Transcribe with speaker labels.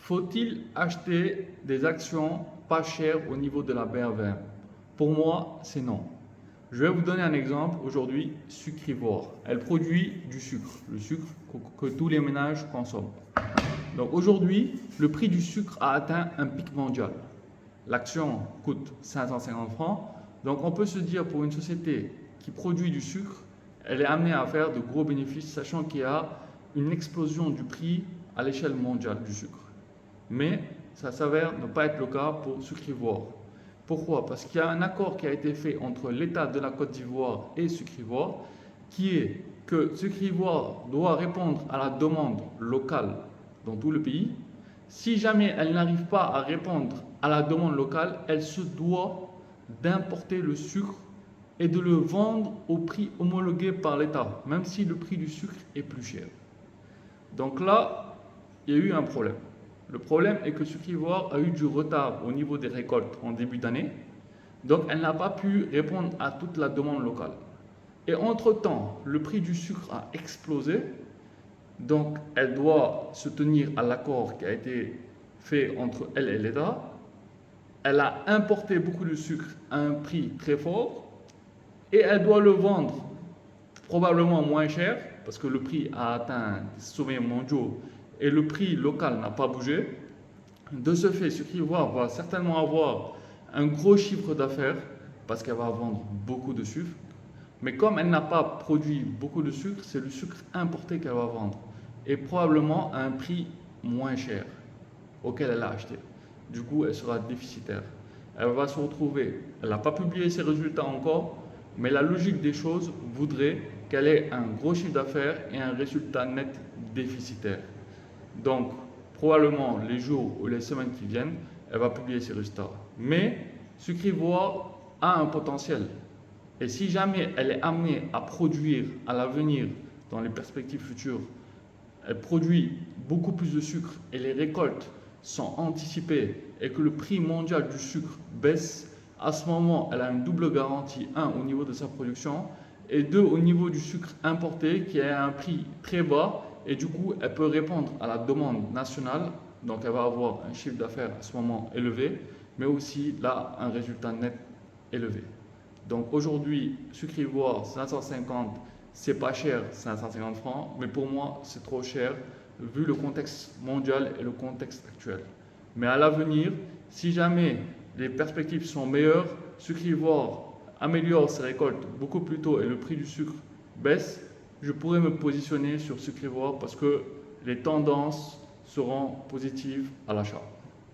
Speaker 1: Faut-il acheter des actions pas chères au niveau de la BRVM? Pour moi, c'est non. Je vais vous donner un exemple. Aujourd'hui, Sucrivore. Elle produit du sucre, le sucre que tous les ménages consomment. Donc aujourd'hui, le prix du sucre a atteint un pic mondial. L'action coûte 550 francs. Donc on peut se dire pour une société qui produit du sucre, elle est amenée à faire de gros bénéfices, sachant qu'il y a une explosion du prix à l'échelle mondiale du sucre. Mais ça s'avère ne pas être le cas pour Sucrivore. Pourquoi? Parce qu'il y a un accord qui a été fait entre l'État de la Côte d'Ivoire et Sucrivore, qui est que Sucrivore doit répondre à la demande locale dans tout le pays. Si jamais elle n'arrive pas à répondre à la demande locale, elle se doit d'importer le sucre et de le vendre au prix homologué par l'État, même si le prix du sucre est plus cher. Donc là, il y a eu un problème. Le problème est que Sucrivore a eu du retard au niveau des récoltes en début d'année, donc elle n'a pas pu répondre à toute la demande locale. Et entre-temps, le prix du sucre a explosé, donc elle doit se tenir à l'accord qui a été fait entre elle et l'État. Elle a importé beaucoup de sucre à un prix très fort et elle doit le vendre probablement moins cher parce que le prix a atteint des sommets mondiaux et le prix local n'a pas bougé. De ce fait, Sucrivore va certainement avoir un gros chiffre d'affaires parce qu'elle va vendre beaucoup de sucre. Mais comme elle n'a pas produit beaucoup de sucre, c'est le sucre importé qu'elle va vendre et probablement à un prix moins cher auquel elle a acheté. Du coup, elle sera déficitaire. Elle va se retrouver, elle n'a pas publié ses résultats encore, mais la logique des choses voudrait qu'elle ait un gros chiffre d'affaires et un résultat net déficitaire. Donc, probablement les jours ou les semaines qui viennent, elle va publier ses résultats. Mais Sucrivore a un potentiel. Et si jamais elle est amenée à produire à l'avenir, dans les perspectives futures, elle produit beaucoup plus de sucre et les récoltes sont anticipées et que le prix mondial du sucre baisse, à ce moment, elle a une double garantie, un, au niveau de sa production, et deux, au niveau du sucre importé qui est à un prix très bas. Et du coup, elle peut répondre à la demande nationale, donc elle va avoir un chiffre d'affaires à ce moment élevé, mais aussi là, un résultat net élevé. Donc aujourd'hui, Sucrivore 550, c'est pas cher, 550 francs, mais pour moi, c'est trop cher vu le contexte mondial et le contexte actuel. Mais à l'avenir, si jamais les perspectives sont meilleures, Sucrivore améliore ses récoltes beaucoup plus tôt et le prix du sucre baisse, je pourrais me positionner sur Sucrivore parce que les tendances seront positives à l'achat.